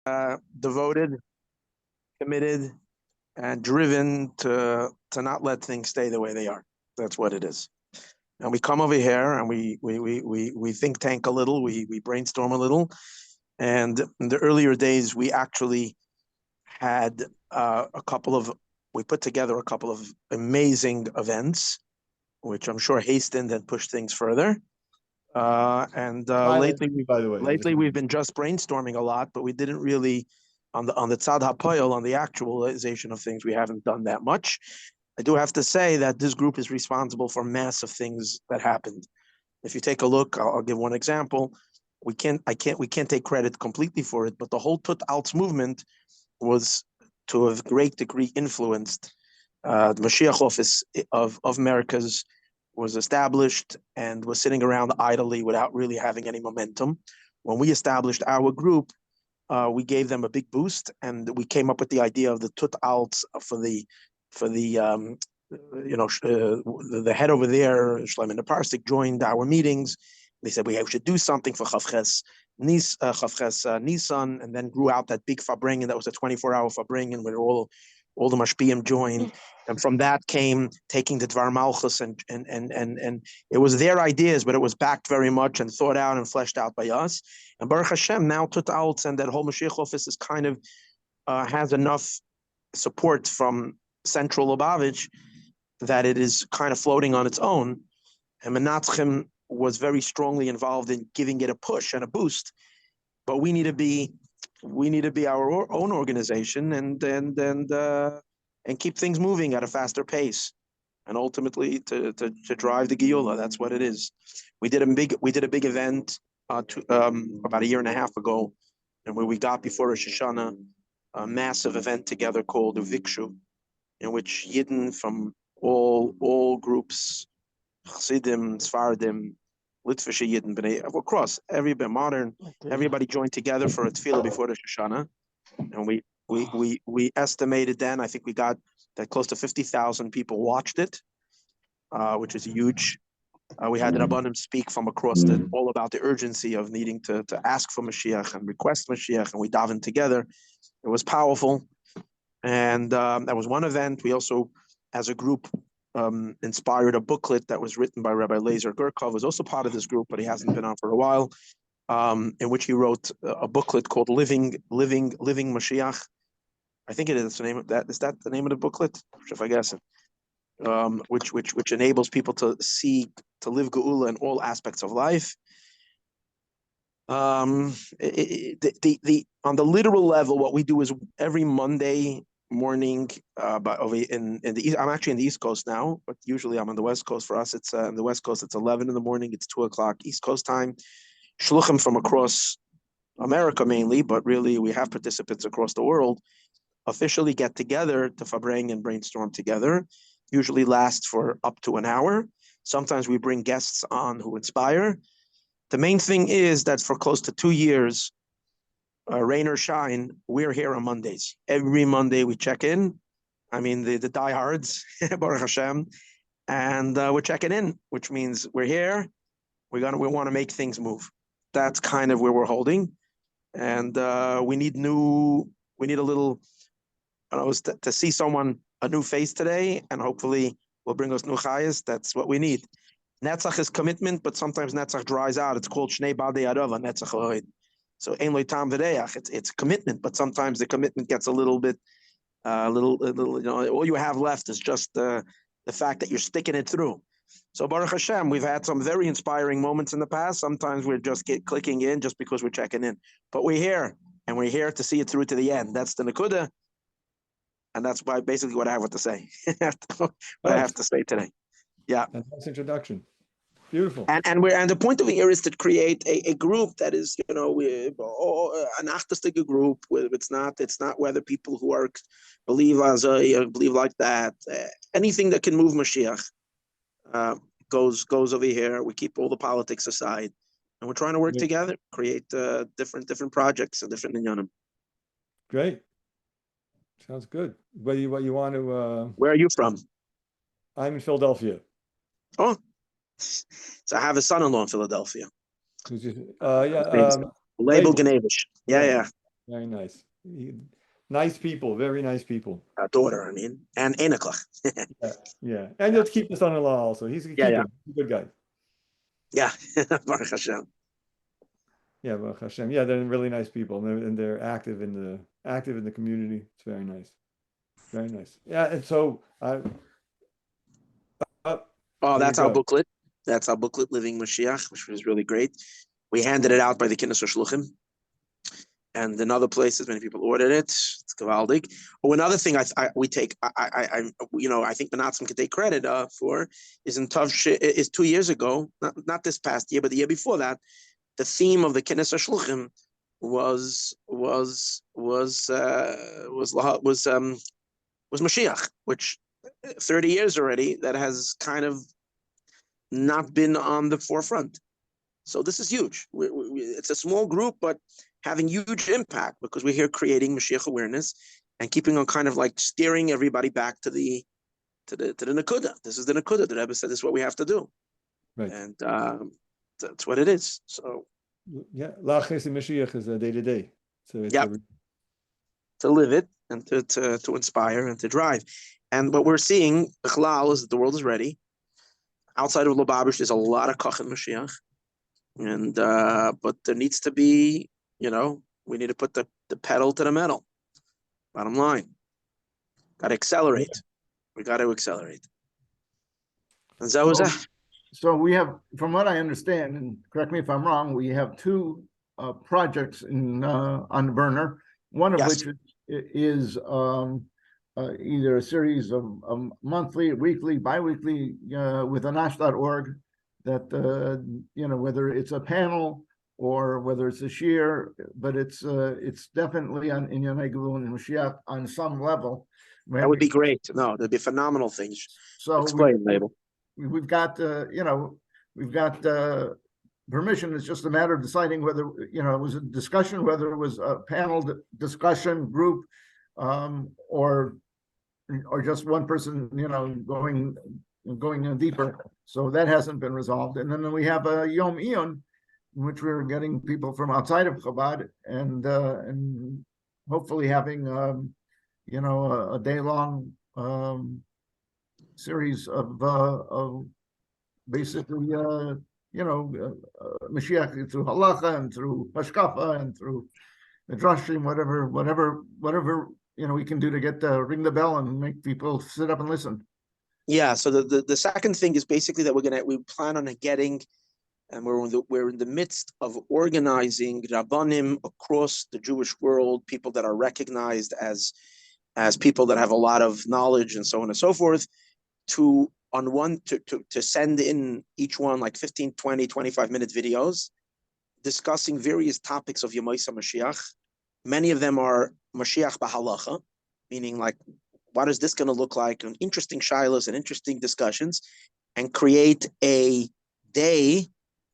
devoted, committed, and driven to not let things stay the way they are. That's what it is. And we come over here and we think tank a little, we brainstorm a little. And in the earlier days, we actually had we put together a couple of amazing events, which I'm sure hastened and pushed things further. Lately we've been just brainstorming a lot, but we didn't really on the tzad hapoel, on the actualization of things, we haven't done that much. I do have to say that this group is responsible for massive things that happened. If you take a look, I'll give one example. We can't take credit completely for it, but the whole Tut Alts movement was to a great degree influenced. The Mashiach office of Americas was established and was sitting around idly without really having any momentum. When we established our group, we gave them a big boost, and we came up with the idea of the Tut Alts for the the head over there, Shlomo Parsik, joined our meetings. They said we should do something for Chavches Nisan, and then grew out that big Fabringen that was a 24-hour Fabringen where all the Mashpiyim joined. And from that came taking the Dvar Malchus, and it was their ideas, but it was backed very much and thought out and fleshed out by us. And Baruch Hashem, now Tut Alts and that whole Mashiach office is kind of has enough support from Central Lubavitch that it is kind of floating on its own. And Minatzchim was very strongly involved in giving it a push and a boost. But we need to be our own organization and keep things moving at a faster pace, and ultimately to drive the Geula. That's what it is. We did a big event about a year and a half ago, and where we got before Rosh Hashanah a massive event together called the Vikshu, in which Yidden from all groups, Chassidim, Sfaradim, Litvish Yidden, across modern, everybody joined together for a tefillah before Rosh Hashanah, and we estimated then, I think we got that close to 50,000 people watched it, which is huge. We had an Rabbanim speak from across all about the urgency of needing to ask for Mashiach and request Mashiach, and we davened together. It was powerful, and that was one event. We also, as a group, inspired a booklet that was written by Rabbi Lazer Gurkov, who's also part of this group, but he hasn't been on for a while, in which he wrote a booklet called Living Mashiach. I think it is the name of that. Is that the name of the booklet? If I guess it. Which enables people to live Geula in all aspects of life. On the literal level, what we do is every Monday morning, I'm actually in the East Coast now, but usually I'm on the West Coast. For us, it's on the West Coast. It's 11 in the morning. It's 2:00 East Coast time. Shluchim from across America mainly, but really we have participants across the world, officially get together to Fabring and brainstorm together. Usually lasts for up to an hour. Sometimes we bring guests on who inspire. The main thing is that for close to 2 years, rain or shine, we're here on Mondays. Every Monday we check in. I mean, the diehards, Baruch Hashem, and we're checking in, which means we're here. We want to make things move. That's kind of where we're holding, and we need a little. To see a new face today, and hopefully will bring us new chayas. That's what we need. Netzach is commitment, but sometimes Netzach dries out. It's called Shnei Badei Arava, Netzach Oid. So Ein Lo Tam V'Reach. It's commitment, but sometimes the commitment gets a little bit, all you have left is just the fact that you're sticking it through. So Baruch Hashem, we've had some very inspiring moments in the past. Sometimes we're just clicking in just because we're checking in, but we're here, and we're here to see it through to the end. That's the Nakuda. And that's basically what I have to say. What I have to say today. Yeah. And nice introduction. Beautiful. And the point of here is to create a group that is, an achtastic group. It's not whether people who are believe like that. Anything that can move Mashiach goes over here. We keep all the politics aside, and we're trying to work together, create different projects and different inyanim. Great. Sounds good. What you want to? Where are you from? I'm in Philadelphia. Oh, so I have a son-in-law in Philadelphia. Label Ganevish. Yeah. Very nice. Nice people, very nice people. Our daughter, I mean, and Enoch. Yeah, yeah. And you'll keep the son-in-law also. He's a Yeah, yeah. good guy. Yeah, Baruch Hashem. Yeah, Baruch Hashem. Yeah, they're really nice people, and they're active in the community. It's very nice, very nice. Yeah, and so Oh, there you that's our go. booklet. That's our booklet, Living Mashiach, which was really great. We handed it out by the Kinnis Shluchim. And in other places, many people ordered it. It's gewaldig. Oh, another thing I think Minatzchim could take credit for is is 2 years ago, not this past year, but the year before that. The theme of the Kinnis Shluchim was Mashiach, which 30 years already that has kind of not been on the forefront. So this is huge. It's a small group, but having huge impact because we're here creating Mashiach awareness and keeping on kind of like steering everybody back to the Nakuda. This is the Nakuda. The Rebbe said this is what we have to do. Right. And that's what it is. So yeah, Lachis and Mashiach is a day-to-day. So it's to live it and to inspire and to drive. And what we're seeing, Bichlal, is that the world is ready. Outside of Lubavitch, there's a lot of Kach and Mashiach. And but there needs to be, we need to put the pedal to the metal. Bottom line, got to accelerate. Yeah. We got to accelerate. And so we have, from what I understand, and correct me if I'm wrong, we have two projects on the burner. One of which is either a series of monthly, weekly, biweekly with anash.org. That whether it's a panel or whether it's a shear, but it's definitely on Inyan Eglu and Mashiach on some level. That would be great. No, that'd be phenomenal things. So explain, Mabel. We've got permission. It's just a matter of deciding whether it was a discussion, whether it was a panel discussion group, or just one person, going deeper. So that hasn't been resolved. And then we have a Yom Iyun, in which we're getting people from outside of Chabad and hopefully having a day-long series of basically Mashiach through halacha and through hashkafa and through Midrashim, whatever we can do to get ring the bell and make people sit up and listen. Yeah. So the second thing is basically that we plan on getting, and we're in the midst of organizing Rabbanim across the Jewish world, people that are recognized as people that have a lot of knowledge and so on and so forth, to send in each one like 15, 20, 25-minute videos discussing various topics of Yemaisa Mashiach. Many of them are Mashiach Bahalacha, meaning like, what is this going to look like? And interesting shilas and interesting discussions, and create a day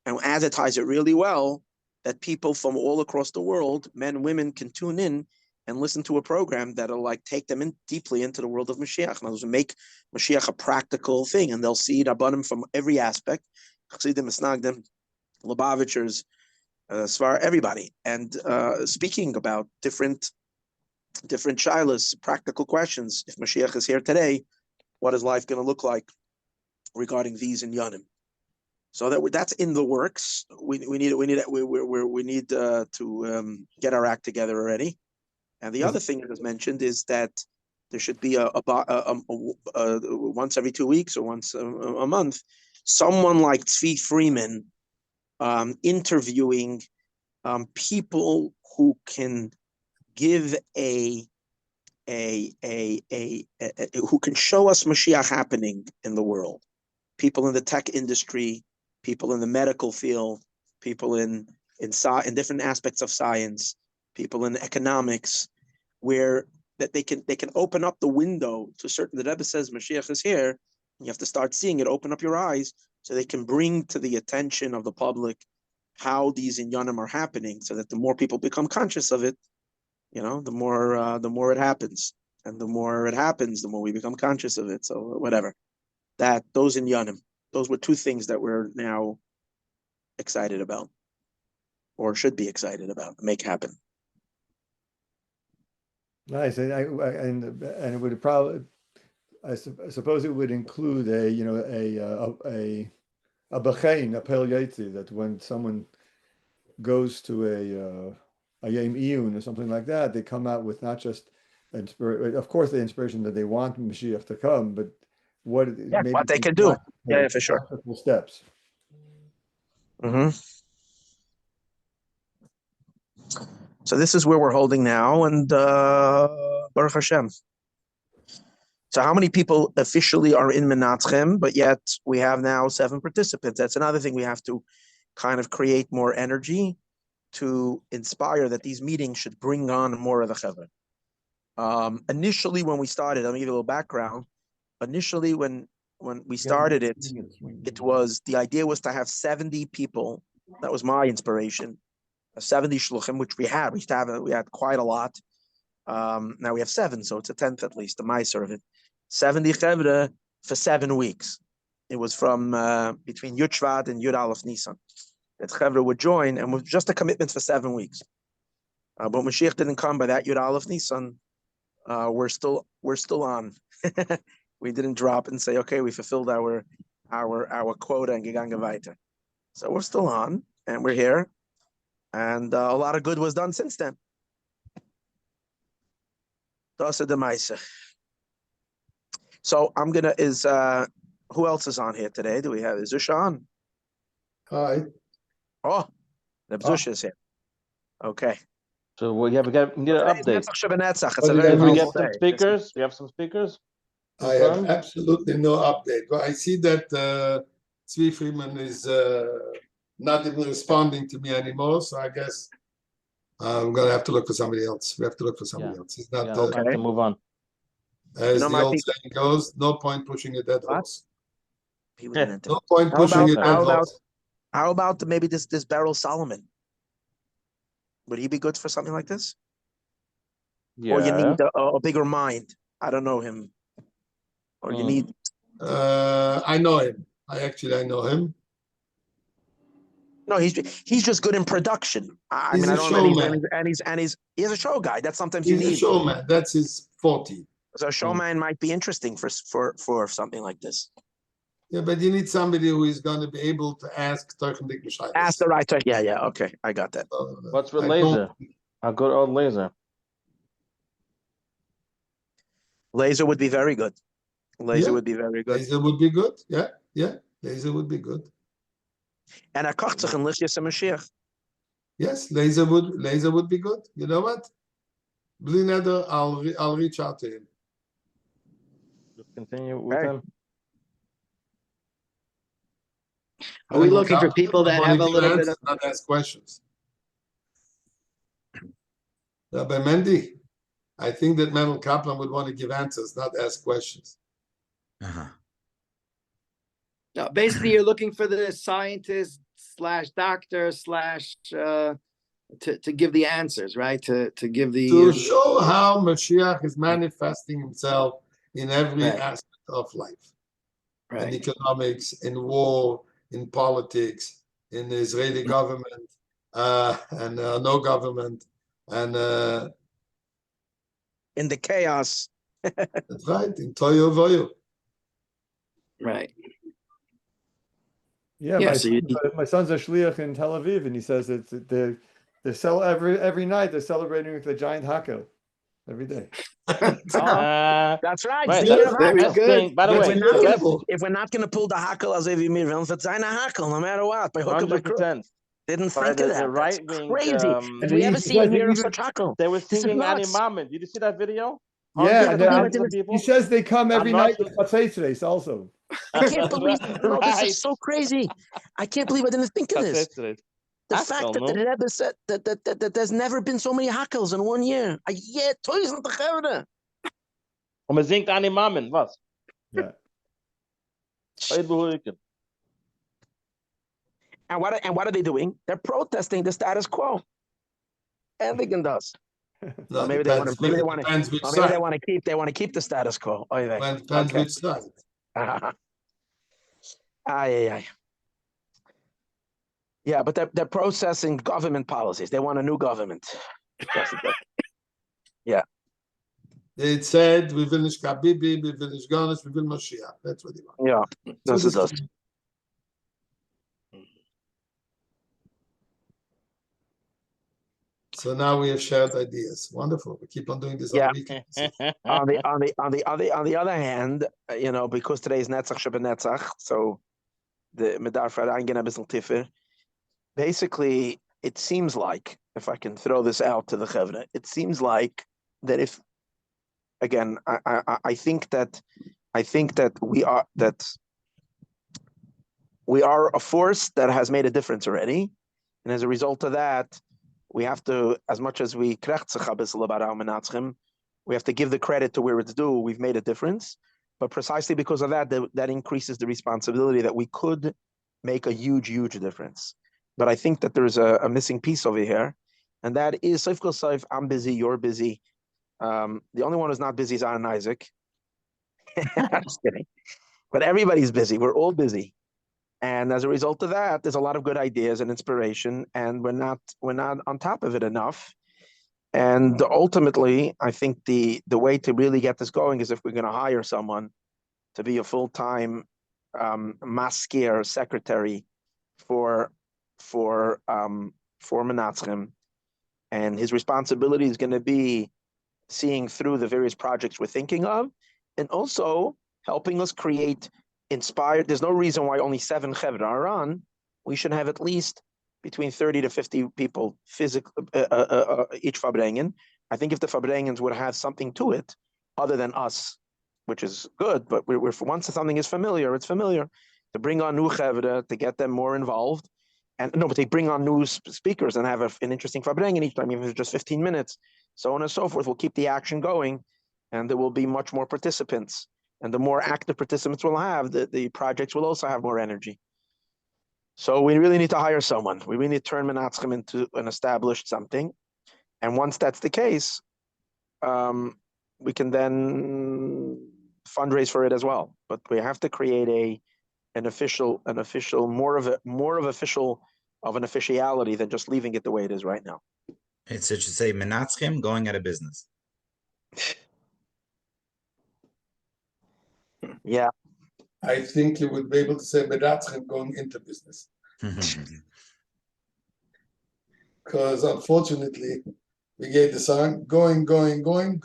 and advertise it really well that people from all across the world, men, women, can tune in and listen to a program that'll like take them in deeply into the world of Mashiach. And those will make Mashiach a practical thing, and they'll see Rabbanim from every aspect, Chassidim, Misnagdim, Lubavitchers, Svar, everybody. And speaking about different shilas, practical questions. If Mashiach is here today, what is life going to look like regarding these in Yanim? So that's in the works. We need to get our act together already. And the other thing that was mentioned is that there should be a once every 2 weeks or once a month, someone like Tzvi Freeman interviewing people who can give who can show us Mashiach happening in the world. People in the tech industry, people in the medical field, people in different aspects of science, people in economics, where that they can open up the window to certain. The Rebbe says Mashiach is here. You have to start seeing it. Open up your eyes so they can bring to the attention of the public how these inyanim are happening, so that the more people become conscious of it, the more it happens, and the more it happens, the more we become conscious of it. So whatever. Those inyanim, those were two things that we're now excited about, or should be excited about, make happen. Nice, and and it would probably, I suppose it would include a b'chein, a pel yetzi, that when someone goes to a yom iyun or something like that, they come out with not just of course the inspiration that they want Mashiach to come, but what maybe what they can do. Yeah, for sure. Practical steps. So this is where we're holding now, and Baruch Hashem. So how many people officially are in Minatzchim, but yet we have now 7 participants? That's another thing we have to kind of create more energy to inspire that these meetings should bring on more of the Chevra. Initially, when we started, I'll give you a little background. Initially, when we started it, the idea was to have 70 people. That was my inspiration. 70 shluchim, which we had. We had quite a lot. Now we have 7, so it's a 10th at least, the meiser of it. 70 chevra for 7 weeks. It was from between Yud Shvat and Yud Aleph Nisan. That chevra would join, and was just a commitment for 7 weeks. But Mashiach didn't come by that Yud Aleph Nisan. We're still on. We didn't drop and say, okay, we fulfilled our quota and gegangen weiter. So we're still on, and we're here. And a lot of good was done since then. So I'm gonna who else is on here today? Do we have Zusha on? Hi. Oh, the Zusha is here. Okay. So we need an update. Netzach, ShebiNetzach. It's What a did very I Did we miss? get some speakers? We have some speakers? I have absolutely no update. Well, I see that Tzvi Friedman is not even responding to me anymore, so I guess I'm going to have to look for somebody else. We have to look for somebody else. He's not, Okay. Time to move on. as the old saying goes, no point pushing a dead horse. No point How pushing a dead horse. How about maybe this Beryl Solomon? Would he be good for something like this? Yeah. Or you need a bigger mind? I don't know him. Or you need. I know him. I know him. No, he's just good in production. I mean, I don't know. And he's a show guy. That's sometimes you need. He's a showman. That's his forte. So a showman might be interesting for something like this. Yeah, but you need somebody who is going to be able to ask Tarchim Mishayis. Ask the right. Yeah. Okay, I got that. What's with Laser? A good old Laser. Laser would be very good. Laser would be very good. Laser would be good. Yeah. Laser would be good. And a kochzach and Lichas Mashiach. Yes, Laser would be good. You know what? Bli neder, I'll reach out to him. Just continue with him. Are we looking for people that have a little bit of... Not ask questions. Rabbi Mendy, I think that Mendel Kaplan would want to give answers, not ask questions. No, basically, you're looking for the scientist / doctor to give the answers, right? To give the... To show how Mashiach is manifesting himself in every aspect of life. In economics, in war, in politics, in the Israeli government, and no government, and in the chaos. That's right, in Toyo Voyo. Right. Yeah, my son's a shliach in Tel Aviv, and he says that they sell every night. They're celebrating with the giant hakel every day. That's right. Very good. By the way, if we're not going to pull the hakel as if you mean it's a hakel, no matter what. By hook or by crook. Didn't think of that. The right wing, crazy. If we ever see here of such hakel, they were singing Animamen. Did you see that video? Yeah, he says they come every night with Chatzais also. I can't believe this is so crazy. I can't believe I didn't think of this. The fact that the Rebbe said that there's never been so many hakels in 1 year. Toys in the Chavre. Und man singt Animamen, was? Yeah. And what are they doing? They're protesting the status quo. Everything does. No, maybe they want to keep the status quo. Depends which side. Yeah, but they're processing government policies. They want a new government. Yeah. It said, we will nicht Kabibi, we will nicht Ganesh, we will Mashiach. That's what he wants. Yeah, So das this ist das. can- So now we have shared ideas. Wonderful. We keep on doing this on Yeah. the weekends. On the other hand, because today is Netzach ShebiNetzach, so the Medarf Arangin a bisschen tiefer. Basically, it seems like, if I can throw this out to the Chevra, it seems like that if, again, I think that we are a force that has made a difference already, and as a result of that, we have to, as much as we krechtzich a bissel about our Minatzchim, we have to give the credit to where it's due. We've made a difference, but precisely because of that, that increases the responsibility that we could make a huge, huge difference. But I think that there's a missing piece over here, and that is Seif Kol Seif, I'm busy, you're busy. The only one who's not busy is Aaron Isaac. I'm just kidding. But everybody's busy. We're all busy. And as a result of that, there's a lot of good ideas and inspiration, and we're not on top of it enough. And ultimately, I think the way to really get this going is if we're going to hire someone to be a full-time maskir secretary for Minatzchim, and his responsibility is going to be seeing through the various projects we're thinking of, and also helping us create inspired. There's no reason why only 7 chevra are on. We should have at least between 30 to 50 people physically each fabrengen. I think if the fabrengens would have something to it other than us, which is good, but we're once something is familiar, it's familiar. To bring on new chevra, to get them more involved, but they bring on new speakers and have an interesting fabrengen each time, even if it's just 15 minutes, so on and so forth. We'll keep the action going, and there will be much more participants. And the more active participants we'll have, the projects will also have more energy. So we really need to hire someone. We really need to turn Minatzchim into an established something. And once that's the case, we can then fundraise for it as well. But we have to create an official, more of an officiality than just leaving it the way it is right now. It should say Minatzchim going out of business. Yeah. I think you would be able to say Minatzchim going into business. Because unfortunately, we gave the song going, gone.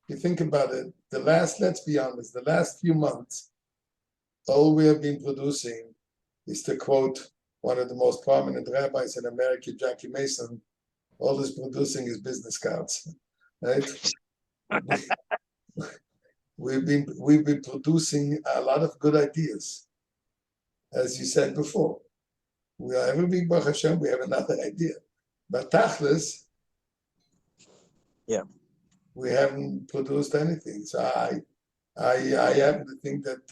You think about it, let's be honest, the last few months, all we have been producing is, to quote one of the most prominent rabbis in America, Jackie Mason, all this producing is business cards, right? We've been producing a lot of good ideas. As you said before, we are every week, Baruch Hashem, we have another idea. But Tachlis, yeah, we haven't produced anything. So I happen to think that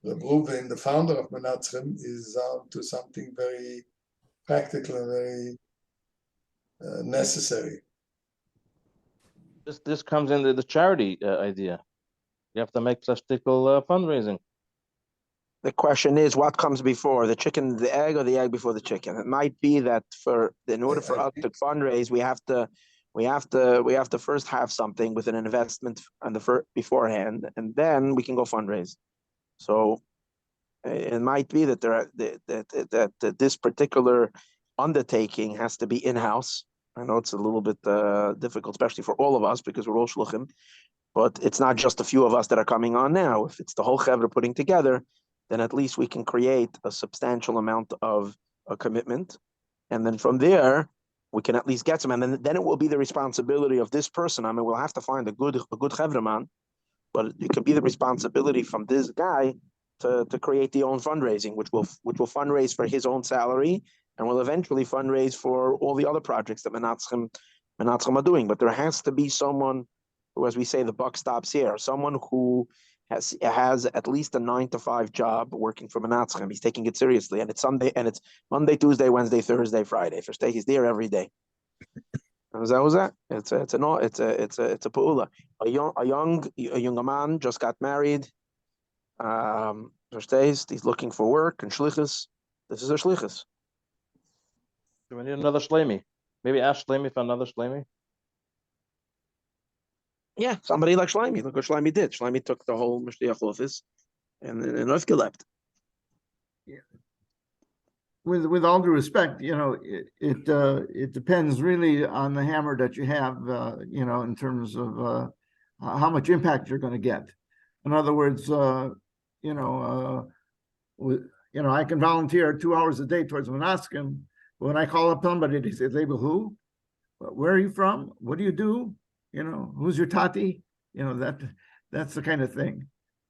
Reb Reuven, the founder of Minatzchim, is to something very practical and very necessary. This comes into the charity idea. You have to make plastical fundraising. The question is, what comes before, the chicken, the egg, or the egg before the chicken? It might be that in order for us to fundraise, we have to first have something with an investment on beforehand, and then we can go fundraise. So it might be that that this particular undertaking has to be in-house. I know it's a little bit difficult, especially for all of us, because we're all shluchim, but it's not just a few of us that are coming on now. If it's the whole chevra putting together, then at least we can create a substantial amount of a commitment. And then from there, we can at least get some, and then it will be the responsibility of this person. I mean, we'll have to find a good chevra man, but it could be the responsibility from this guy to create the own fundraising, which will fundraise for his own salary, and will eventually fundraise for all the other projects that Minatzchim are doing. But there has to be someone who, as we say, the buck stops here, someone who has at least a 9-to-5 job working for Minatzchim. He's taking it seriously, and it's Sunday, and it's Monday, Tuesday, Wednesday, Thursday, Friday. He's there every day. It's a pu'ula. A young man just got married. He's looking for work and shlichus. This is a shlichus. Do we need another shlemi? Maybe ask shlemi for another shlemi. Yeah, somebody like Shlomi. Look what Shlomi did. Shlomi took the whole Mashliach office and aufgelebt. With all due respect, it depends really on the hammer that you have, in terms of how much impact you're going to get. In other words, I can volunteer 2 hours a day towards Minatzchim. When I call up somebody, they say, "Label who? Where are you from? What do you do? Who's your tati?" That's the kind of thing.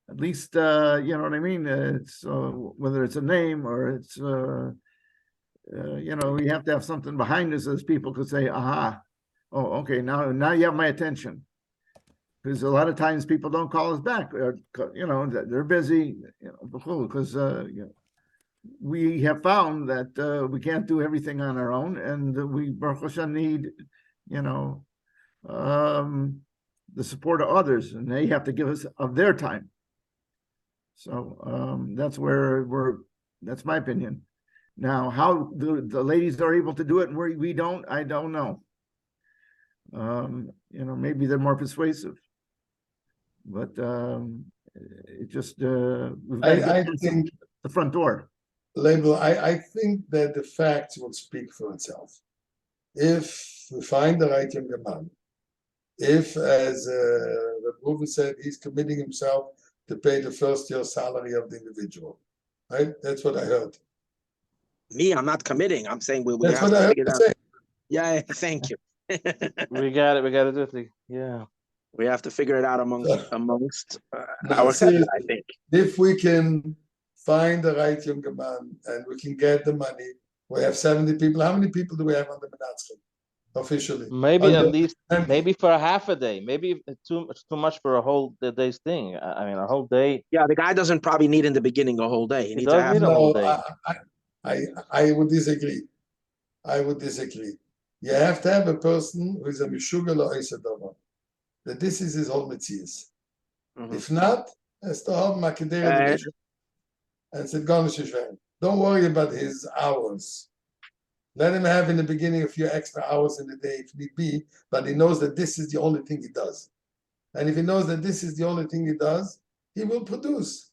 At least, you know what I mean? It's whether it's a name or it's, we have to have something behind us as people could say, aha, oh, okay, now you have my attention. Because a lot of times people don't call us back, or, they're busy, because we have found that we can't do everything on our own, and we, Baruch Hashem, need, the support of others, and they have to give us of their time. So that's that's my opinion. Now, how the ladies are able to do it and we don't, I don't know. Maybe they're more persuasive, but it just I think the front door. Label. I think that the facts will speak for itself. If we find the right young man, if, as the Ruven said, he's committing himself to pay the first year salary of the individual, right? That's what I heard. Me, I'm not committing. I'm saying we That's have what to I figure heard it you out. say. Yeah, thank you. We got it. We got to do it. Yeah. We have to figure it out amongst No, ourselves, seriously, I think. if we can find the right young man and we can get the money, we have 70 people. How many people do we have on the Minatzchim officially? Maybe at least, 20. maybe for a half a day. Maybe too much for a whole day's thing. I mean, a whole day. Yeah, the guy doesn't probably need in the beginning a whole day. He needs a does half. need a whole day. I would disagree. I would disagree. You have to have a person who is a mishugal or isadova, that this is his whole metzius. If not, has to have makidei and said, don't worry about his hours. Let him have in the beginning a few extra hours in the day if need be, but he knows that this is the only thing he does. And if he knows that this is the only thing he does, he will produce.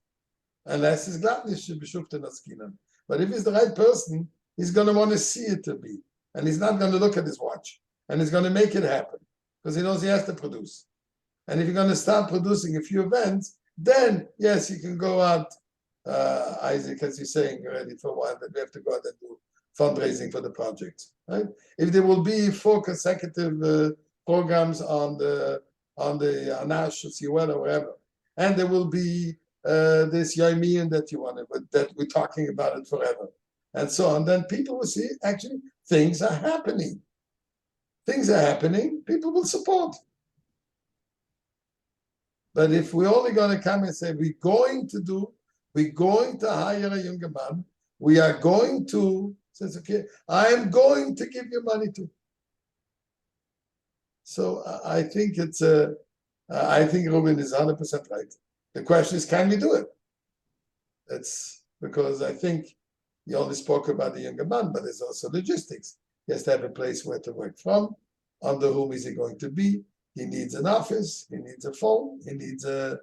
Unless he's gladnish b'shufta naskinan. But if he's the right person, he's going to want to see it to be. And he's not going to look at his watch. And he's going to make it happen. Because he knows he has to produce. And if you're going to start producing a few events, then, yes, you can go out, Isaac, as you're saying already for a while, that we have to go out and do fundraising for the project. Right? If there will be 4 consecutive programs on the Anash, Siwell, or wherever, and there will be this Yomian that you wanted, that we're talking about it forever, and so on, then people will see, actually, things are happening. Things are happening, people will support. But if we're only going to come and say, we're going to hire a younger man, we are going to, says, okay, I'm going to give you money to. So I think I think Ruben is 100% right. The question is, can we do it? That's because I think you only spoke about the younger man, but there's also logistics. He has to have a place where to work from. Under whom is he going to be? He needs an office. He needs a phone. He needs a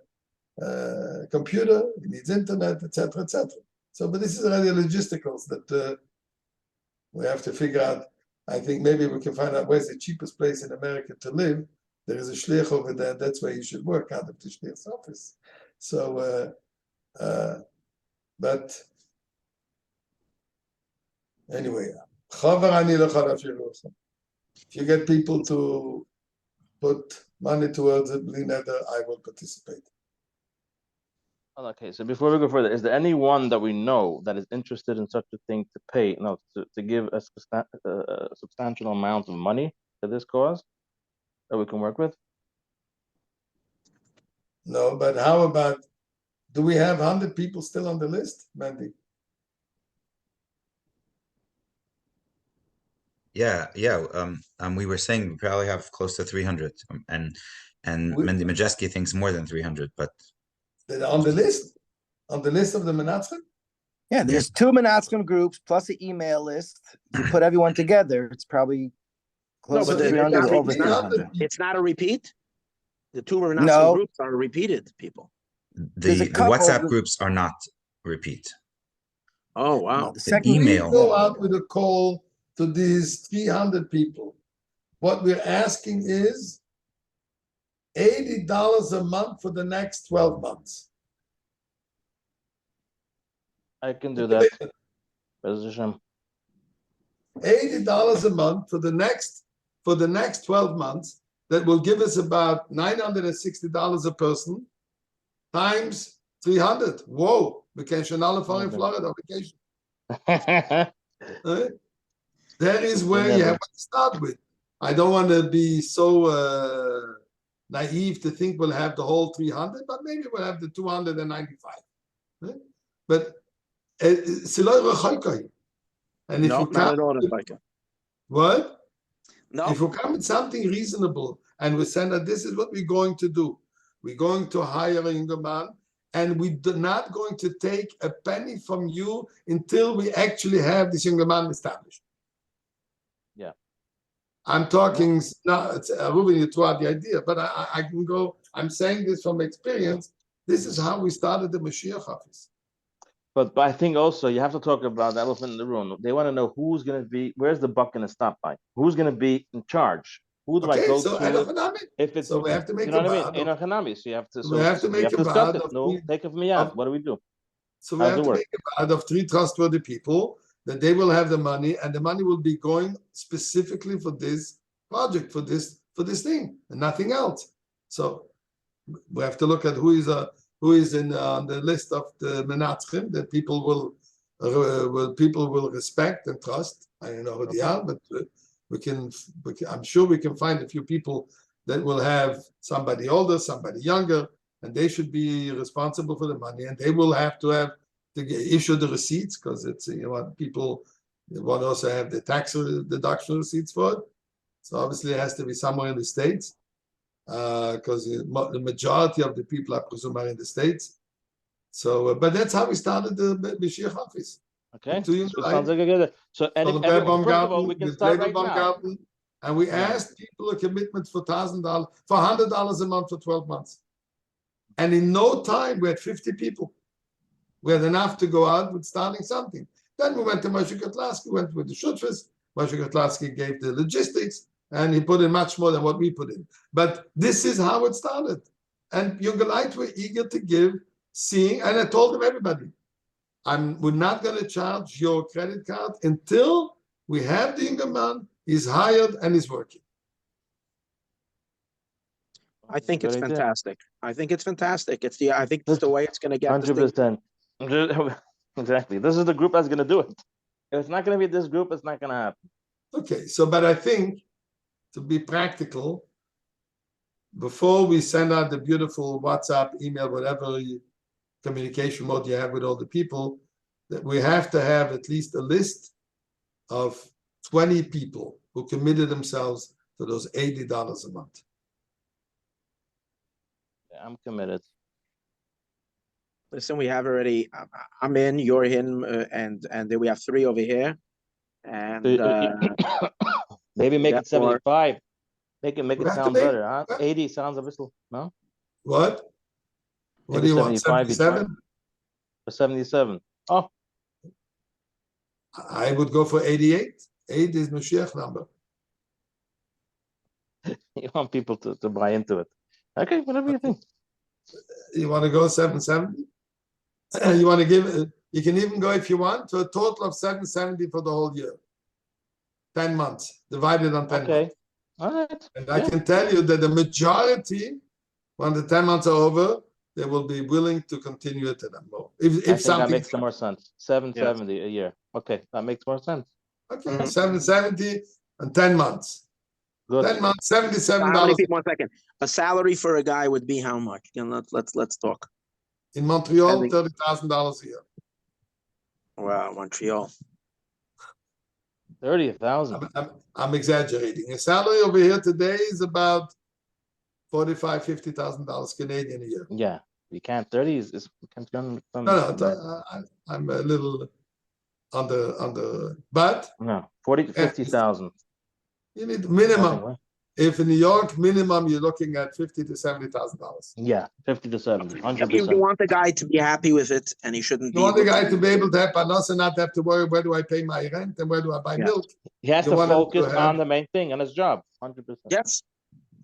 computer. He needs internet, etc., etc. So, but this is already logisticals that we have to figure out. I think maybe we can find out where's the cheapest place in America to live. There is a shliach over there. That's where you should work, out of the shliach's office. So, but anyway, if you get people to put money towards it, I will participate. Okay, so before we go further, is there anyone that we know that is interested in such a thing to pay, to give a substantial amount of money to this cause that we can work with? No, but how about, do we have 100 people still on the list, Mandy? Yeah. We were saying we probably have close to 300, and Mendy Majeski thinks more than 300, but on the list of the Minatzchim? Yeah, there's 2 Minatzchim groups plus an email list. If you put everyone together, it's probably close to 300 or over 300. It's not a repeat? The two Minatzchim No. groups are repeated people. There's a The couple WhatsApp that- groups are not repeat. Oh, wow. No, the The second email. We go out with a call to these 300 people. What we're asking is $80 a month for the next 12 months. I can do that. Position. $80 a month for the next 12 months. That will give us about $960 a person times 300. Whoa, we can Chanel for in Florida vacation. That is where you have to start with. I don't want to be so naive to think we'll have the whole 300, but maybe we'll have the 295. But and if No, you not come at all. with, what? No. If you come with something reasonable and we send that this is what we're going to do, we're going to hire a younger man, and we're not going to take a penny from you until we actually have this younger man established. Yeah. I'm talking now, it's Ruben, you threw out the idea, but I can go, I'm saying this from experience. This is how we started the Mashiach office. But I think also you have to talk about the elephant in the room. They want to know who's going to be, where's the buck going to stop by? Who's going to be in charge? Who do I go to? If it's, so we have to make you know a what I mean? So you have to, so we have to discuss it. No, take it from me out. What do we do? So we have to make a bad of 3 trustworthy people that they will have the money, and the money will be going specifically for this project, for this thing, and nothing else. So we have to look at who is in on the list of the Minatzchim that people will respect and trust. I don't know who they are, but we can. I'm sure we can find a few people that will have somebody older, somebody younger, and they should be responsible for the money, and they will have to issue the receipts, because it's people want to also have the tax deduction receipts for it. So obviously it has to be somewhere in the States, because the majority of the people, I presume, are in the States. So, but that's how we started the Mashiach office. Okay, sounds like a good. So, first of all, we can start right now. And we asked people a commitment for $1,000, for $100 a month for 12 months. And in no time, we had 50 people. We had enough to go out with starting something. Then we went to Moshe Kotlarsky, went with the Shutfis. Moshe Kotlarsky gave the logistics, and he put in much more than what we put in. But this is how it started. And younger light were eager to give, seeing, and I told them, everybody, we're not going to charge your credit card until we have the younger man, he's hired and he's working. I think it's fantastic. I think it's fantastic. I think it's the way it's going to get. 100%. Exactly. This is the group that's going to do it. If it's not going to be this group, it's not going to happen. Okay, so but I think, to be practical, before we send out the beautiful WhatsApp, email, whatever communication mode you have with all the people, that we have to have at least a list of 20 people who committed themselves to those $80 a month. Yeah, I'm committed. Listen, we have already. I'm in. You're in, and then we have 3 over here, and maybe make it 75. Make it sound better, huh? What? 80 sounds a little, no? What? What Maybe do you want? 77? Or 77. Oh, I would go for 88. 8 is Mashiach number. you want people to buy into it. Okay, whatever you think. You want to go 770? You want to give? You can even go, if you want, to a total of 770 for the whole year. 10 months divided on 10 months. All right. And I can tell you that the majority, when the 10 months are over, they will be willing to continue it to them more. I think that makes more sense. 770 a year. Okay, that makes more sense. Okay, 770 and 10 months. Good. 10 months, $77. How many people? 1 second. A salary for a guy would be how much? Let's talk. In Montreal, $30,000 a year. Wow, Montreal. 30,000. I'm exaggerating. A salary over here today is about $45,000, $50,000 Canadian a year. Yeah, you can't. 30 is No, I'm a little under, but no 40 to 50,000. you need minimum. Nothing, if in New York minimum you're looking at $50,000 to $70,000. Yeah, 50 to 70, You 100%. want the guy to be happy with it, and he shouldn't You be. want the guy to be able to have panos and not have to worry, where do I pay my rent and where do I buy milk? He has You to want him to focus have- on the main thing, on his job, 100%. Yes.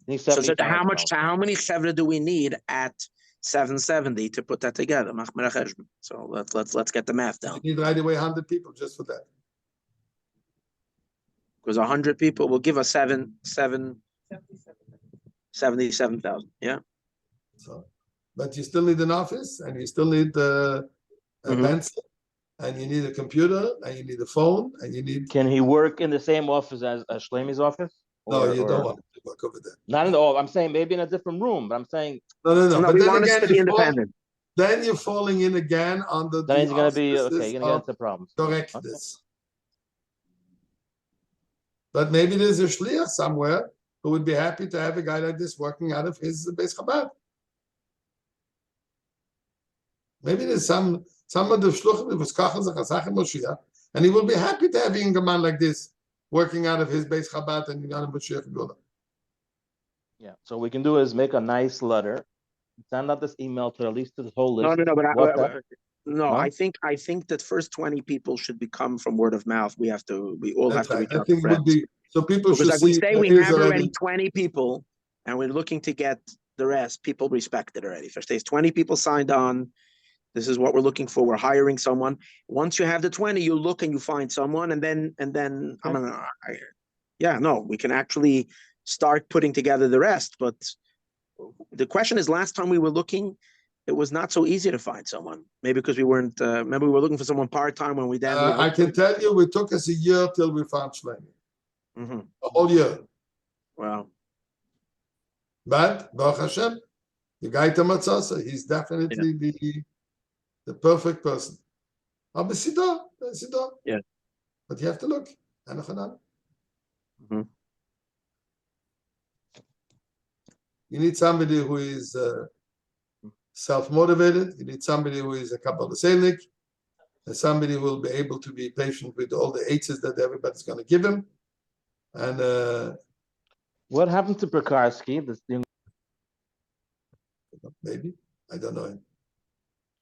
He's So 70,000. how many chevra do we need at 770 to put that together? So let's get the math down. You need right away 100 people just for that. Because 100 people will give us 77,000. Yeah. So, but you still need an office, and you still need a pencil, and you need a computer, and you need a phone, and you need. Can he work in the same office as Shlomi's office? No, you don't want him to work over there. Not at all. I'm saying maybe in a different room, but I'm saying. No. No, But we then want us again, to be independent. then you're falling in again under Then he's going to be, auspices okay, you're going to of get into problems. correctness. But maybe there's a shliach somewhere who would be happy to have a guy like this working out of his Beis Chabad. Maybe there's some of the shluchim who was kachal zechasach Moshiach, and he will be happy to have a young man like this working out of his Beis Chabad and Yan Moshiach Gula. Yeah, so we can do is make a nice letter, send out this email to at least to the whole list. No, I think that first 20 people should become from word of mouth. We all That's have to right. reach I out think to it would friends. be so people Because should like we see say, that we is have already 20 people, and we're looking to get the rest. People respect it already. If there's 20 people signed on, this is what we're looking for. We're hiring someone. Once you have the 20, you look and you find someone, and then we can actually start putting together the rest. But the question is, last time we were looking, it was not so easy to find someone. Maybe because we weren't. Maybe we were looking for someone part-time when we then. I can tell you, it took us a year till we found Shlomi. A whole year. Wow. But Baruch Hashem, the guy Tamatzasa, he's definitely the perfect person. Yeah. But you have to look. You need somebody who is self-motivated. You need somebody who is a Kabbalah Seilik, and somebody who will be able to be patient with all the eights that everybody's going to give him. And what happened to Prakarsky? Maybe I don't know him.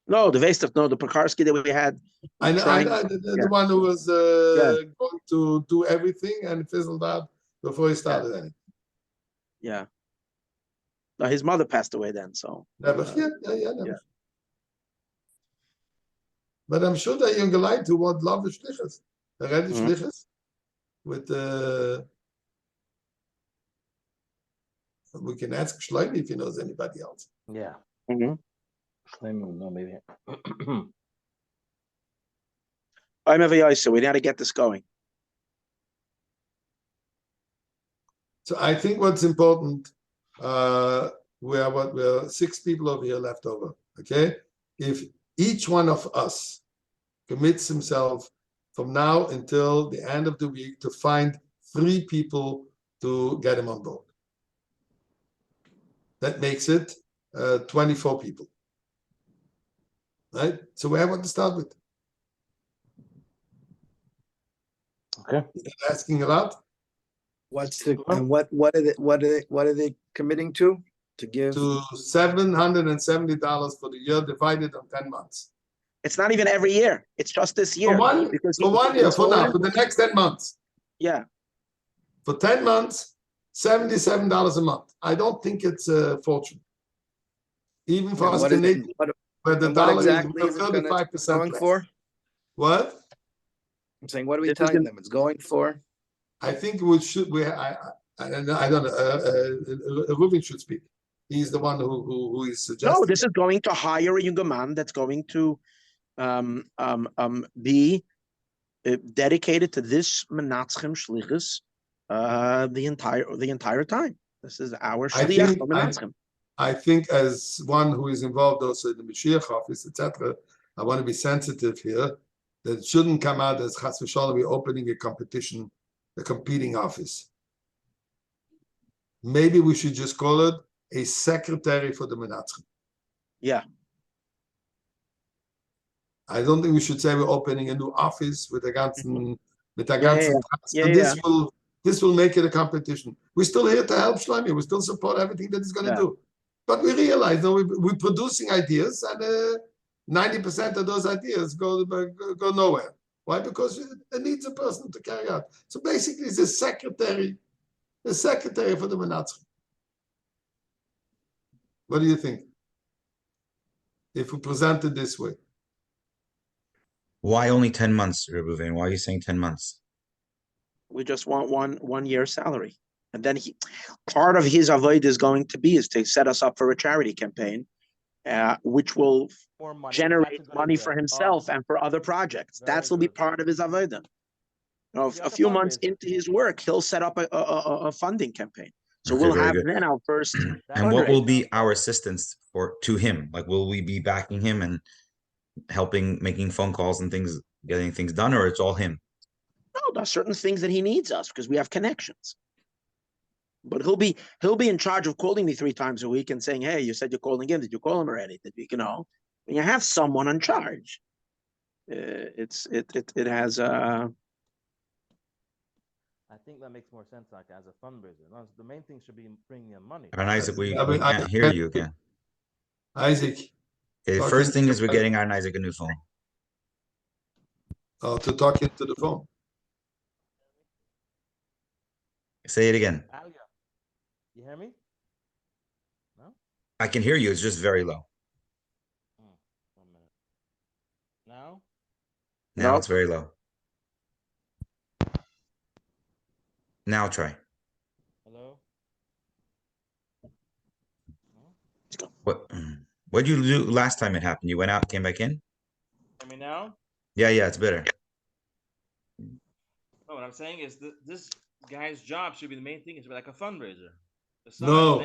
No, the Prakarsky that we had. I know the one who was going to do everything and fizzled out before he started anything. Yeah. No, his mother passed away then, so. Never. Never. But I'm sure that younger light who would love the shlichus, the red shlichus, with we can ask Shlomi if he knows anybody else. Yeah. Shlomi will know maybe. I'm a so we got to get this going. So I think what's important, we are 6 people over here left over. Okay, if each one of us commits himself from now until the end of the week to find 3 people to get him on board, that makes it 24 people. Right? So we have what to start with. Okay. You're asking a lot. What are they committing to give? To $770 for the year divided on 10 months. It's not even every year. It's just this year. For one year, for now, for the next 10 months. Yeah. For 10 months, $77 a month. I don't think it's a fortune. Even for us Canadians, where the dollar exactly is 35% going less. for? What? I'm saying, what are we telling them it's going for? I think I don't know. Reuven should speak. He's the one who is suggesting. No, this is going to hire a younger man that's going to be dedicated to this Minatzchim shlichus the entire time. This is our shliach for Minatzchim. I think as one who is involved also in the Mashiach office, etc., I want to be sensitive here that it shouldn't come out as Chas v'Shalom we're opening a competition, a competing office. Maybe we should just call it a secretary for the Minatzchim. Yeah. I don't think we should say we're opening a new office with a ganzen, Yeah. This will this will make it a competition. We're still here to help Shlomi. We still support everything that he's going to do. But we realize that we're producing ideas, and 90% of those ideas go nowhere. Why? Because it needs a person to carry out. So basically, it's a secretary for the Minatzchim. What do you think? If we present it this way. Why only 10 months, Reuven? Why are you saying 10 months? We just want one year salary. And then part of his avoid is going to be to set us up for a charity campaign, which will generate money for himself and for other projects. That will be part of his avodah. A few months into his work, he'll set up a funding campaign. So we'll have then our first. And what will be our assistance to him? Like, will we be backing him and helping, making phone calls and things, getting things done, or it's all him? No, there's certain things that he needs us because we have connections. But he'll be in charge of calling me 3 times a week and saying, "Hey, you said you're calling him. Did you call him already?" When you have someone in charge, it has. I think that makes more sense, like as a fundraiser. No, the main thing should be bringing in money. And Isaac, we can't hear you again. Isaac. Okay, the first thing is we're getting Aaron Isaac a new phone. Oh, to talk into the phone. Say it again. Alia, you hear me? No? I can hear you. It's just very low. 1 minute. Now? Now it's very low. Now try. Hello? What did you do last time it happened? You went out, came back in? Hear me now? Yeah, it's better. No, what I'm saying is this guy's job should be the main thing. It should be like a fundraiser. No,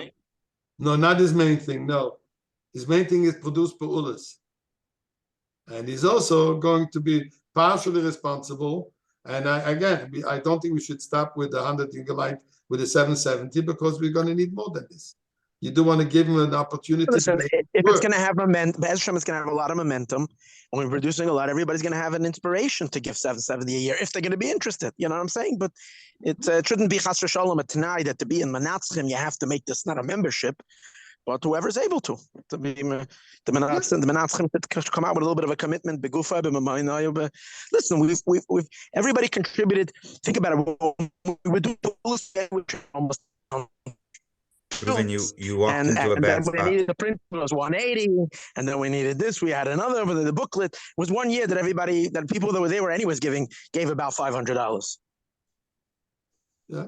not his main thing. No, his main thing is produce pa'ulas, and he's also going to be partially responsible. And I don't think we should stop with the 100 gigabyte with the 770 because we're going to need more than this. You do want to give him an opportunity. Listen, if it's going to have momentum, Hashem is going to have a lot of momentum. When we're producing a lot, everybody's going to have an inspiration to give 770 a year if they're going to be interested. You know what I'm saying? But it shouldn't be chas v'shalom tonight that to be in Minatzchim, you have to make this not a membership, but whoever's able to be the Minatzchim should come out with a little bit of a commitment. Listen, we've everybody contributed. Think about it. We're doing almost. Reuven, you walked into a bad spot. When we needed the print, it was 180, and then we needed this. We had another. But the booklet was 1 year that people that were there were anyways gave about $500. Yeah,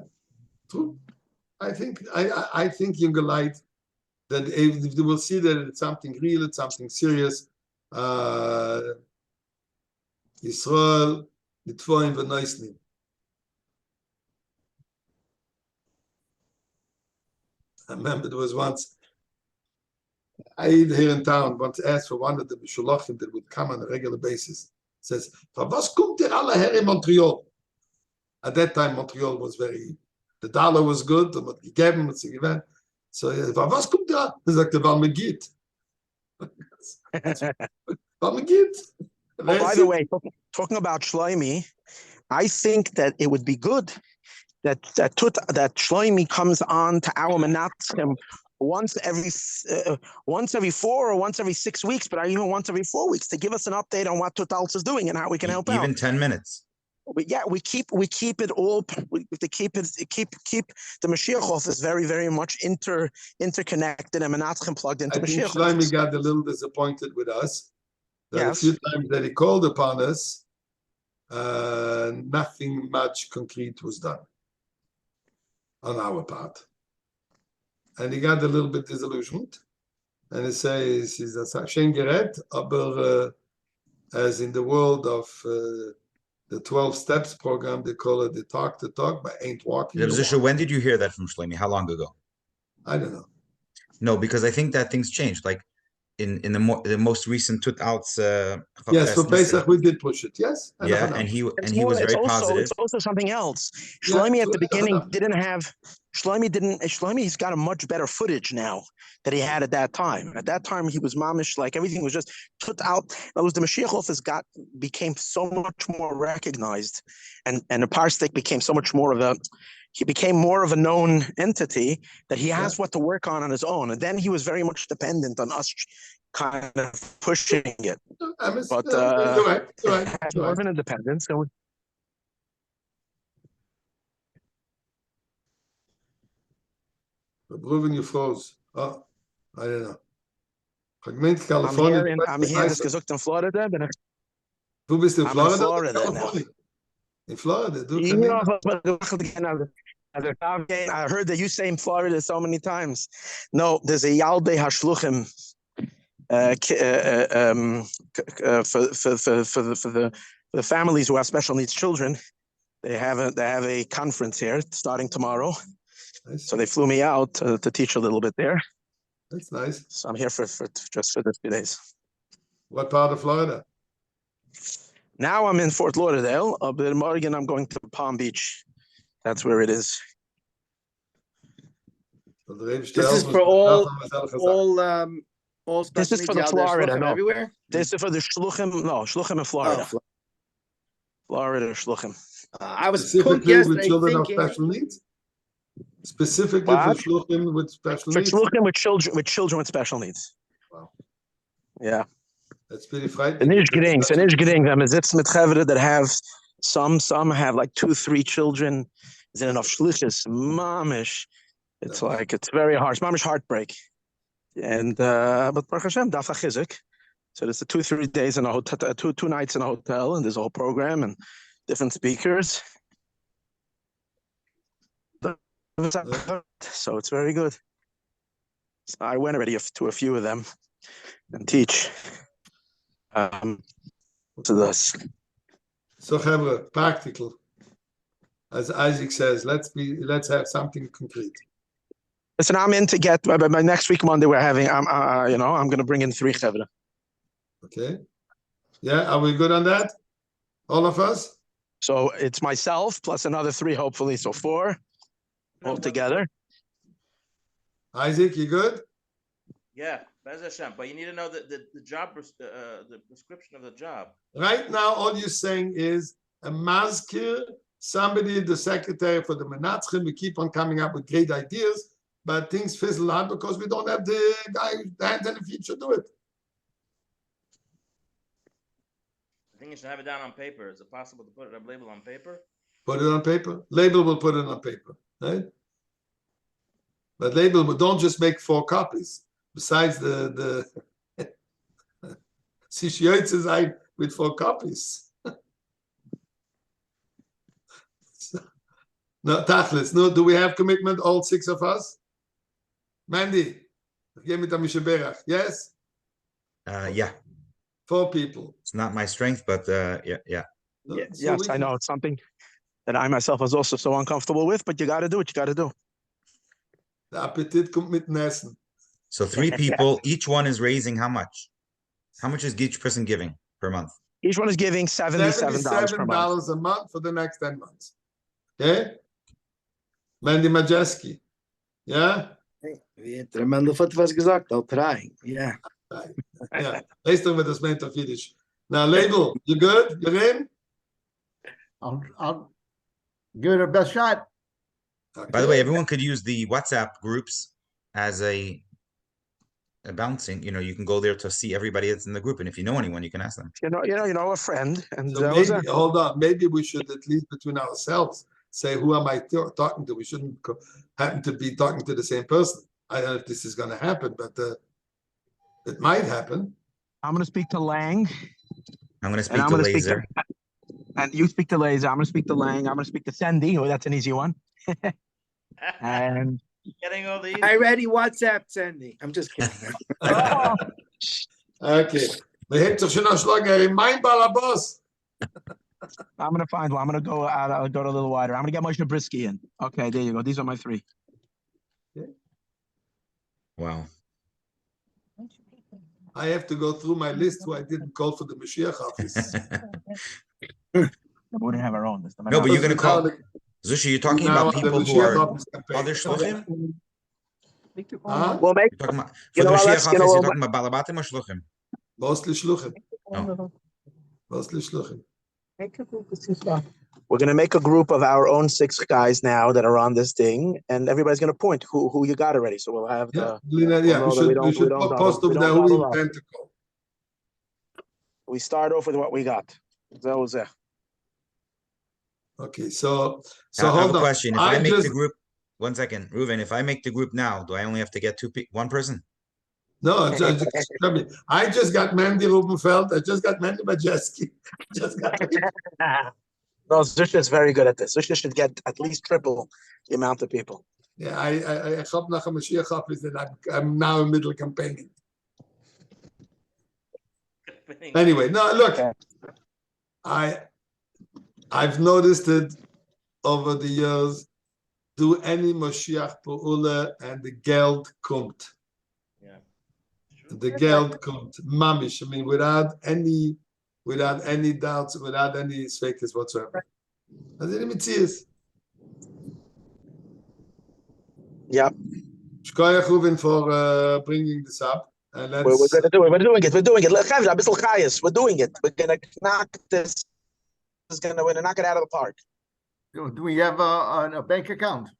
true. I think you're light that if they will see that it's something real, it's something serious. Yisrael, Litvoim, v'Noisnim. I remember there was once, I here in town once asked for one of the Mishulachim that would come on a regular basis. It says, "Was kommt ihr alle her in Montreal?" At that time, Montreal was the dollar was good, and what gegeben, what's given. So, "Was kommt ihr?" He sagte, "Weil mir geht." Weil mir geht. By the way, talking about Shlomi, I think that it would be good that Shlomi comes on to our Minatzchim once every 4 or once every 6 weeks, but even once every 4 weeks to give us an update on what Tutaltz is doing and how we can help out. Even 10 minutes. We keep it all. We keep the Mashiach office very, very much interconnected and Minatzchim plugged into Mashiach. I think Shlomi got a little disappointed with us. A few times that he called upon us, nothing much concrete was done on our part. And he got a little bit disillusioned. And he says, he's a schön gerät, aber as in the world of the 12 Steps program, they call it the talk, but ain't walking. When did you hear that from Shlomi? How long ago? I don't know. No, because I think that things changed. Like in the most recent Tutaltz. Yes, for Pesach we did push it. Yes, and he was very positive. It's also something else. Shlomi at the beginning didn't have. Shlomi's got a much better footage now that he had at that time. At that time, he was mamish, like everything was just put out. That was the Mashiach office became so much more recognized, and the Parsec became so much more of a, he became more of a known entity that he has what to work on his own. And then he was very much dependent on us kind of pushing it. But you're right. more of an independence. So Proven you froze. Oh, I don't know. I'm here, das gesagt in Florida. Du bist in Florida? In Florida now. In Florida, du I heard that you say in Florida so many times. No, there's a Yaldei Hashluchim for the families who have special needs children. They have a conference here starting tomorrow. So they flew me out to teach a little bit there. That's nice. So I'm here for just for the 2 days. What part of Florida? Now I'm in Fort Lauderdale. But in Oregon, I'm going to Palm Beach. That's where it is. This is for all this is for the Florida, no. Everywhere? This is for the Shluchim, no, Shluchim in Florida. Oh, Florida Shluchim. I was specifically yesterday with children thinking... of special needs? Specifically for Shluchim with special needs? For Shluchim with children with special needs. Wow. Yeah. That's pretty frightening. And there's getting them. It's mit Chavre that have some have like 2-3 children. Is enough shlichus, mamish. It's like it's very harsh, mamish heartbreak. And but Baruch Hashem, daf chizuk. So there's 2-3 days in a hotel, two nights in a hotel, and there's a whole program and different speakers. So it's very good. So I went already to a few of them and teach. To this. So Chavre, practical. As Isaac says, let's have something concrete. Listen, I'm in to get by next week Monday. We're having. I'm going to bring in 3 Chavre. Okay. Yeah, are we good on that? All of us? So it's myself plus another 3, hopefully. So 4 altogether. Isaac, you good? Yeah, Bez Hashem. But you need to know the job, the description of the job. Right now, all you're saying is a mazkir, somebody, the secretary for the Minatzchim. We keep on coming up with great ideas, but things fizzle out because we don't have the guy hands in the future to do it. I think you should have it down on paper. Is it possible to put a label on paper? Put it on paper. Label will put it on paper, right? But label, but don't just make 4 copies. Besides the Sishyoitzes with 4 copies. No, Tachlis, no, do we have commitment, all 6 of us? Mandy, yes? Yeah. 4 people. It's not my strength, but yeah. No, Yes, I know. It's something that I myself was also so uncomfortable with, but you got to do what you got to do. The Appetit kommt mit Nessen. So 3 people, each one is raising how much? How much is each person giving per month? Each one is giving $77 per month. $77 a month for the next 10 months. Okay? Mandy Majeski. Yeah? Tremendo hat was gesagt, I'll try. Yeah. Yeah. Weißt du, wie das meint auf Yiddish? Now, label, you good? You're in? I'll give it our best shot. Okay. By the way, everyone could use the WhatsApp groups as a bouncing. You can go there to see everybody that's in the group, and if you know anyone, you can ask them. You know a friend, and So maybe, hold on. Maybe we should at least between ourselves say, who am I talking to? We shouldn't happen to be talking to the same person. I don't know if this is going to happen, but it might happen. I'm going to speak to Lang. I'm going to speak to Laser. And you speak to Laser. I'm going to speak to Lang. I'm going to speak to Sandy. Oh, that's an easy one. And getting all these. I already WhatsApp Sandy. I'm just kidding. oh. Okay. I'm going to find one. I'm going to go out. I'll go a little wider. I'm going to get Moshe Brisky in. Okay, there you go. These are my 3. Wow. I have to go through my list who I didn't call for the Mashiach office. We wouldn't have our own. No, but you're going to call. Zusha, you're talking about people who are other shluchim? We'll make. You're talking about, for the Mashiach office, you're talking about balabatim or shluchim? Mostly shluchim. Oh. Mostly shluchim. We're going to make a group of our own 6 guys now that are on this thing, and everybody's going to point who you got already. So we'll have Yeah, we'll know that we should post over there who we intend to call. We start off with what we got. That was it. Okay, so I have hold a on. question. If I make the group, 1 second, Reuven, if I make the group now, do I only have to get one person? No, I just got Mandy Rubenfeld. I just got Mandy Majeski. Just got. No, Zusha is very good at this. Zusha should get at least triple the amount of people. Yeah, I hope nach Mashiach is that I'm now in middle campaigning. Anyway, no, look, I've noticed it over the years. Do any Mashiach Pe'ula and the Geld kommt. Yeah. The Geld kommt. Mamish. I mean, without any doubts, without any fakes whatsoever. As in Mitzias. Yeah. Shkoyach Reuven for bringing this up. And We're going to do it. We're doing it. We're doing it. We're doing it. We're going to knock this. We're going to knock it out of the park. Do we have a bank account?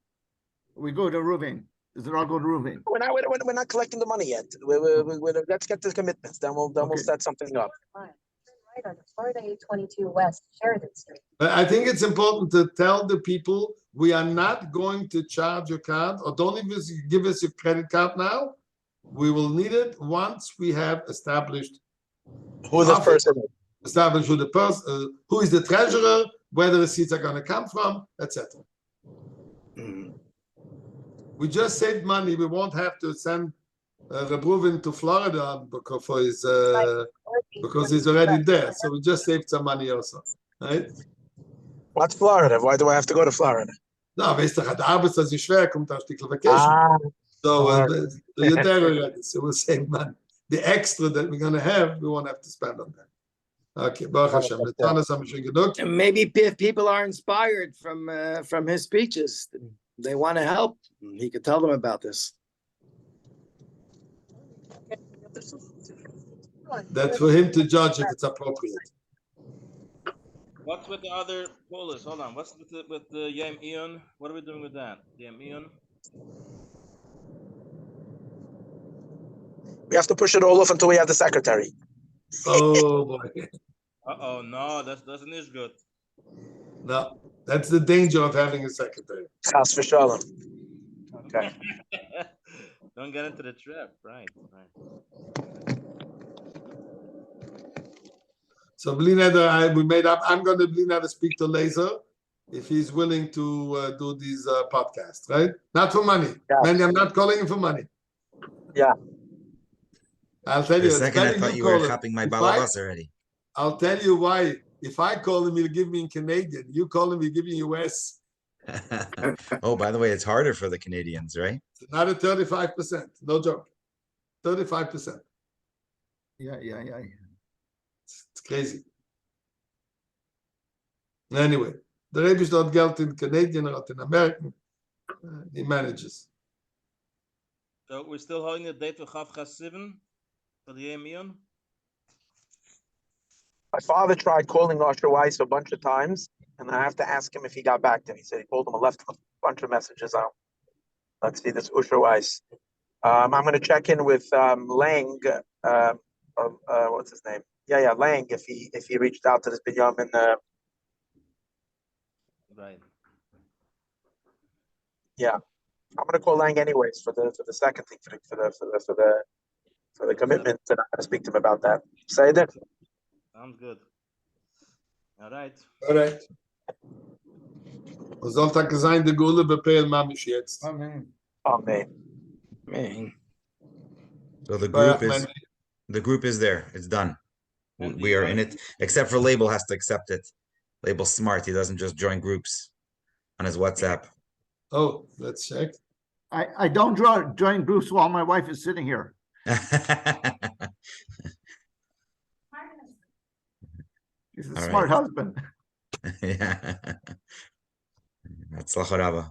We go to Reuven. Does it all go to Reuven? We're not collecting the money yet. Let's get the commitments. Then we'll set something up. Right on the Florida 822 West Sheridan Street. But I think it's important to tell the people we are not going to charge your card, or don't even give us your credit card now. We will need it once we have established who the person is. Establish who the person, who is the treasurer, where the receipts are going to come from, etc. We just saved money. We won't have to send Reuven to Florida because he's already there. So we just saved some money also, right? What's Florida? Why do I have to go to Florida? No, weißt du, the Arbeitsplatz ist schwer, kommt auf die vacation. So you're there already. So we'll save money. The extra that we're going to have, we won't have to spend on that. Okay, Baruch Hashem. Maybe if people are inspired from his speeches, they want to help. He could tell them about this. That's for him to judge if it's appropriate. What's with the other pollers? Hold on. What's with the Yom Iyun? What are we doing with that? Yom Iyun? We have to push it all off until we have the secretary. Oh boy. Uh-oh, no, that doesn't is good. No, that's the danger of having a secretary. Chas v'shalom. Okay. Don't get into the trap, right. So Blineder, we made up. I'm going to Blineder speak to Laser if he's willing to do these podcasts, right? Not for money. Yeah. Mandy, I'm not calling him for money. Yeah. I'll tell For you. a second, I thought you were chopping my balabas already. I'll tell you why. If I call him, he'll give me in Canadian. You call him, he'll give me US. Oh, by the way, it's harder for the Canadians, right? It's not at 35%. No joke. 35%. Yeah. It's crazy. Anyway, the Rebbe is not Geld in Canadian or in American. He manages. So we're still holding the date for Chav Chasiv for the Yom Iyun? My father tried calling Osher Weiss a bunch of times, and I have to ask him if he got back to me. He said he called him and left a bunch of messages out. Let's see this Osher Weiss. I'm going to check in with Lang. What's his name? Yeah, Lang. If he reached out to this Binyamin. Right. Yeah, I'm going to call Lang anyways for the second thing for the commitment, and I'm going to speak to him about that. Say that. Sounds good. All right. Was soll tak sein, der Gule bepeel mamisch jetzt. Amen. Man. So the group is there. It's done. We are in it, except for Label has to accept it. Label's smart. He doesn't just join groups on his WhatsApp. Oh, let's check. I don't join groups while my wife is sitting here. He's a smart husband. Yeah. That's Lachoraba.